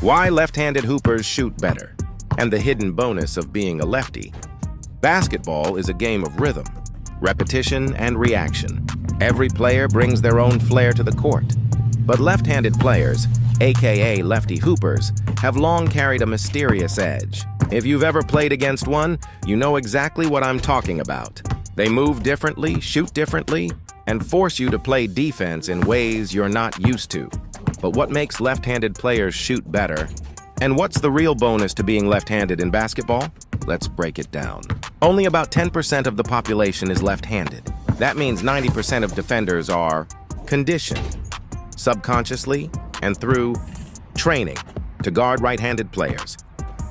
Why left-handed hoopers shoot better, and the hidden bonus of being a lefty. Basketball is a game of rhythm, repetition, and reaction. Every player brings their own flair to the court. But left-handed players, aka lefty hoopers, have long carried a mysterious edge. If you've ever played against one, you know exactly what I'm talking about. They move differently, shoot differently, and force you to play defense in ways you're not used to. But what makes left-handed players shoot better? And what's the real bonus to being left-handed in basketball? Let's break it down. Only about 10% of the population is left-handed. That means 90% of defenders are conditioned, subconsciously and through training, to guard right-handed players.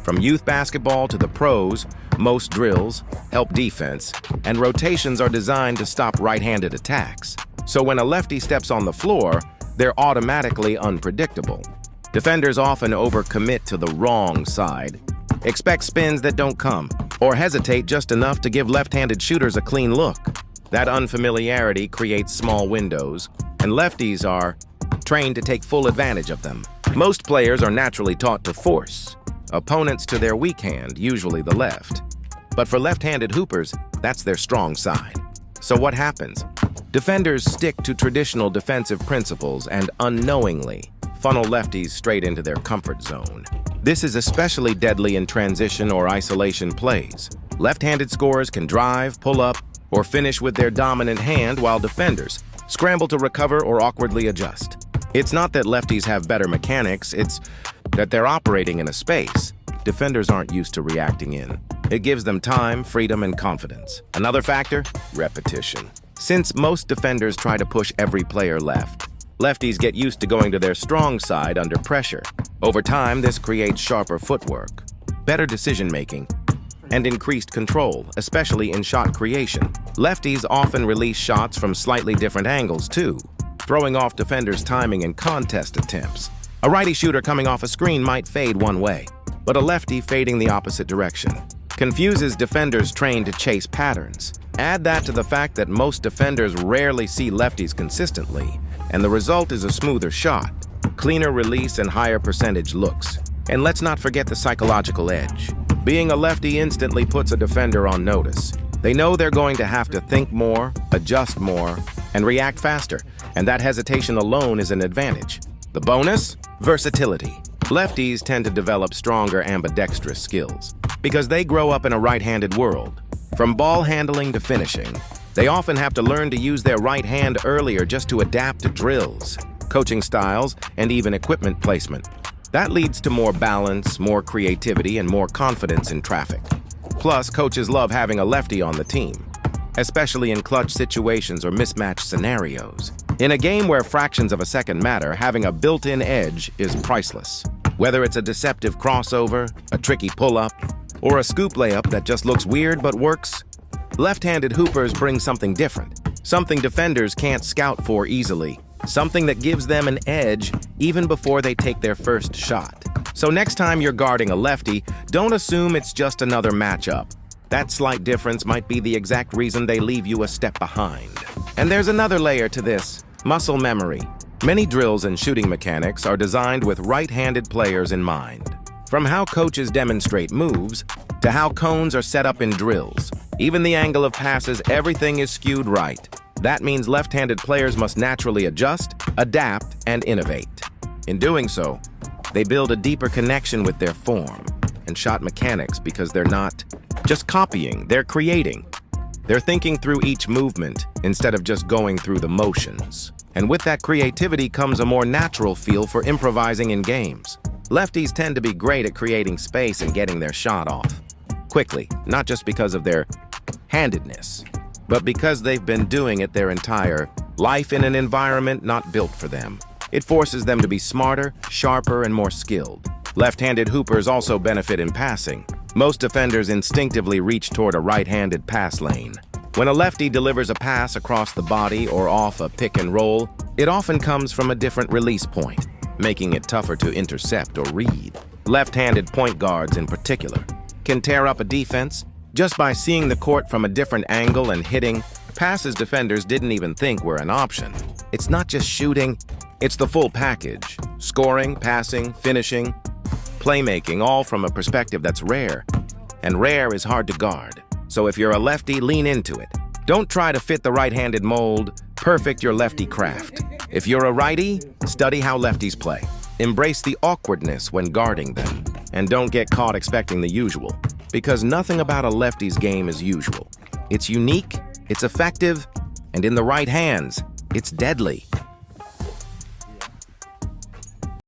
From youth basketball to the pros, most drills, help defense, and rotations are designed to stop right-handed attacks. So when a lefty steps on the floor, they're automatically unpredictable. Defenders often overcommit to the wrong side, expect spins that don't come, or hesitate just enough to give left-handed shooters a clean look. That unfamiliarity creates small windows, and lefties are trained to take full advantage of them. Most players are naturally taught to force opponents to their weak hand, usually the left. But for left-handed hoopers, that's their strong side. So what happens? Defenders stick to traditional defensive principles and unknowingly funnel lefties straight into their comfort zone. This is especially deadly in transition or isolation plays. Left-handed scorers can drive, pull up, or finish with their dominant hand, while defenders scramble to recover or awkwardly adjust. It's not that lefties have better mechanics, it's that they're operating in a space defenders aren't used to reacting in. It gives them time, freedom, and confidence. Another factor? Repetition. Since most defenders try to push every player left, lefties get used to going to their strong side under pressure. Over time, this creates sharper footwork, better decision-making, and increased control, especially in shot creation. Lefties often release shots from slightly different angles, too, throwing off defenders' timing and contest attempts. A righty shooter coming off a screen might fade one way, but a lefty fading the opposite direction confuses defenders trained to chase patterns. Add that to the fact that most defenders rarely see lefties consistently, and the result is a smoother shot, cleaner release, and higher percentage looks. And let's not forget the psychological edge. Being a lefty instantly puts a defender on notice. They know they're going to have to think more, adjust more, and react faster, and that hesitation alone is an advantage. The bonus? Versatility. Lefties tend to develop stronger ambidextrous skills because they grow up in a right-handed world. From ball handling to finishing, they often have to learn to use their right hand earlier just to adapt to drills, coaching styles, and even equipment placement. That leads to more balance, more creativity, and more confidence in traffic. Plus, coaches love having a lefty on the team, especially in clutch situations or mismatched scenarios. In a game where fractions of a second matter, having a built-in edge is priceless. Whether it's a deceptive crossover, a tricky pull-up, or a scoop layup that just looks weird but works, left-handed hoopers bring something different, something defenders can't scout for easily, something that gives them an edge even before they take their first shot. So next time you're guarding a lefty, don't assume it's just another matchup. That slight difference might be the exact reason they leave you a step behind. And there's another layer to this: muscle memory. Many drills and shooting mechanics are designed with right-handed players in mind. From how coaches demonstrate moves, to how cones are set up in drills, even the angle of passes, everything is skewed right. That means left-handed players must naturally adjust, adapt, and innovate. In doing so, they build a deeper connection with their form and shot mechanics because they're not just copying, they're creating. They're thinking through each movement instead of just going through the motions. And with that creativity comes a more natural feel for improvising in games. Lefties tend to be great at creating space and getting their shot off quickly, not just because of their handedness, but because they've been doing it their entire life in an environment not built for them. It forces them to be smarter, sharper, and more skilled. Left-handed hoopers also benefit in passing. Most defenders instinctively reach toward a right-handed pass lane. When a lefty delivers a pass across the body or off a pick and roll, it often comes from a different release point, making it tougher to intercept or read. Left-handed point guards, in particular, can tear up a defense just by seeing the court from a different angle and hitting passes defenders didn't even think were an option. It's not just shooting, it's the full package: scoring, passing, finishing, playmaking, all from a perspective that's rare. And rare is hard to guard. So if you're a lefty, lean into it. Don't try to fit the right-handed mold. Perfect your lefty craft. If you're a righty, study how lefties play. Embrace the awkwardness when guarding them. And don't get caught expecting the usual. Because nothing about a lefty's game is usual. It's unique, it's effective, and in the right hands, it's deadly.